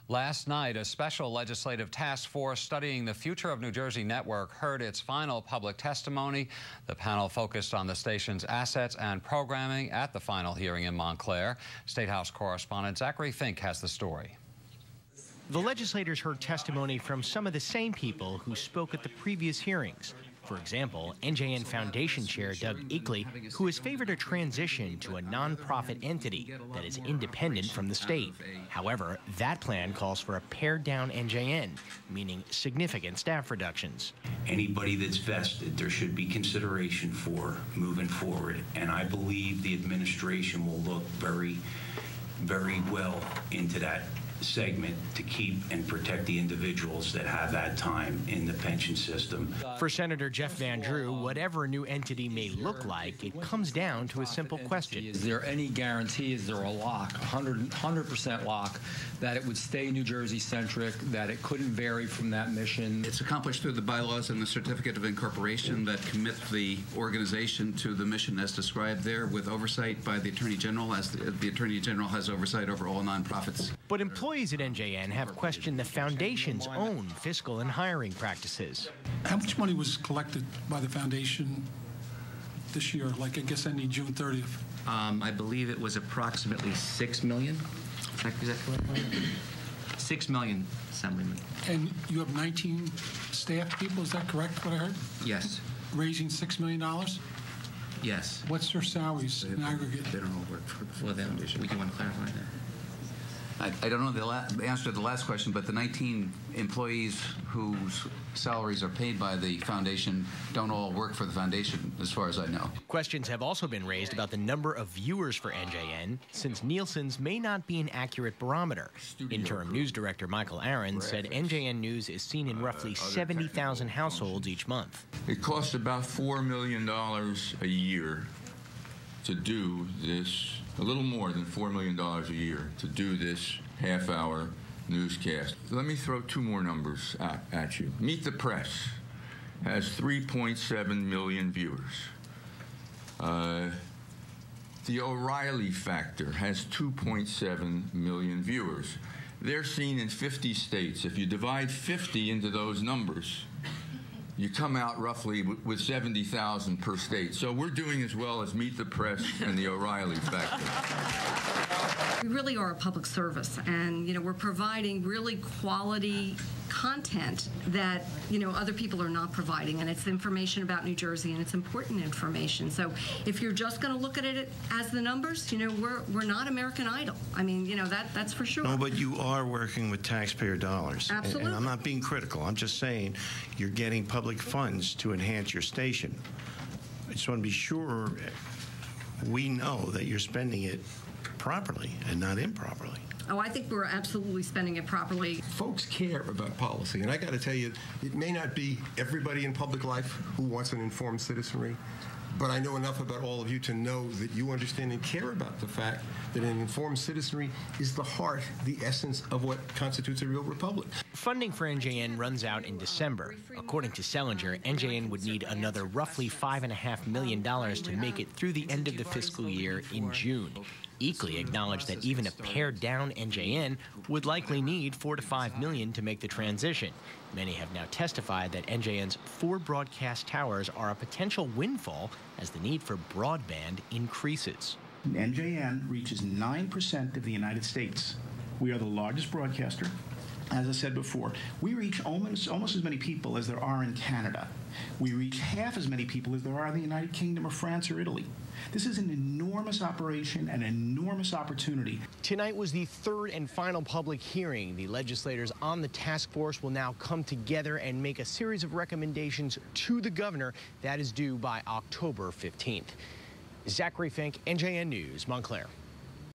Last night, a special legislative task force studying the future of New Jersey Network heard its final public testimony. The panel focused on the station's assets and programming at the final hearing in Montclair. State House correspondent Zachary Fink has the story. The legislators heard testimony from some of the same people who spoke at the previous hearings. For example, NJN Foundation Chair Doug Eakley, who has favored a transition to a nonprofit entity that is independent from the state. However, that plan calls for a pared-down NJN, meaning significant staff reductions. Anybody that's vested, there should be consideration for moving forward, and I believe the administration will look very, very well into that segment to keep and protect the individuals that have that time in the pension system. For Senator Jeff Van Drew, whatever a new entity may look like, it comes down to a simple question. Is there any guarantee, is there a lock, 100% lock, that it would stay New Jersey-centric, that it couldn't vary from that mission? It's accomplished through the bylaws and the certificate of incorporation that commit the organization to the mission as described there, with oversight by the Attorney General, as the Attorney General has oversight over all nonprofits. But employees at NJN have questioned the foundation's own fiscal and hiring practices. How much money was collected by the foundation this year, like I guess ending June 30th? I believe it was approximately $6 million. Is that correct? $6 million, Assemblyman. And you have 19 staff people, is that correct, what I heard? Yes. Raising $6 million? Yes. What's their salaries in aggregate? They don't all work for the foundation. We do want to clarify that. I don't know the answer to the last question, but the 19 employees whose salaries are paid by the foundation don't all work for the foundation, as far as I know. Questions have also been raised about the number of viewers for NJN, since Nielsen's may not be an accurate barometer. Interim news director Michael Aaron said NJN News is seen in roughly 70,000 households each month. It costs about $4 million a year to do this, a little more than $4 million a year to do this half-hour newscast. Let me throw two more numbers at you. Meet the Press has 3.7 million viewers. The O'Reilly Factor has 2.7 million viewers. They're seen in 50 states. If you divide 50 into those numbers, you come out roughly with 70,000 per state. So we're doing as well as Meet the Press and the O'Reilly Factor. We really are a public service, and we're providing really quality content that other people are not providing, and it's information about New Jersey, and it's important information. So if you're just going to look at it as the numbers, we're not American Idol. I mean, that's for sure. No, but you are working with taxpayer dollars. Absolutely. And I'm not being critical. I'm just saying you're getting public funds to enhance your station. I just want to be sure we know that you're spending it properly and not improperly. Oh, I think we're absolutely spending it properly. Folks care about policy, and I got to tell you, it may not be everybody in public life who wants an informed citizenry, but I know enough about all of you to know that you understand and care about the fact that an informed citizenry is the heart, the essence of what constitutes a real republic. Funding for NJN runs out in December. According to Selinger, NJN would need another roughly $5.5 million to make it through the end of the fiscal year in June. Eakley acknowledged that even a pared-down NJN would likely need $4 to $5 million to make the transition. Many have now testified that NJN's 4 broadcast towers are a potential windfall as the need for broadband increases. NJN reaches 9% of the United States. We are the largest broadcaster. As I said before, we reach almost as many people as there are in Canada. We reach half as many people as there are in the United Kingdom or France or Italy. This is an enormous operation, an enormous opportunity. Tonight was the third and final public hearing. The legislators on the task force will now come together and make a series of recommendations to the governor. That is due by October 15th. Zachary Fink, NJN News, Montclair.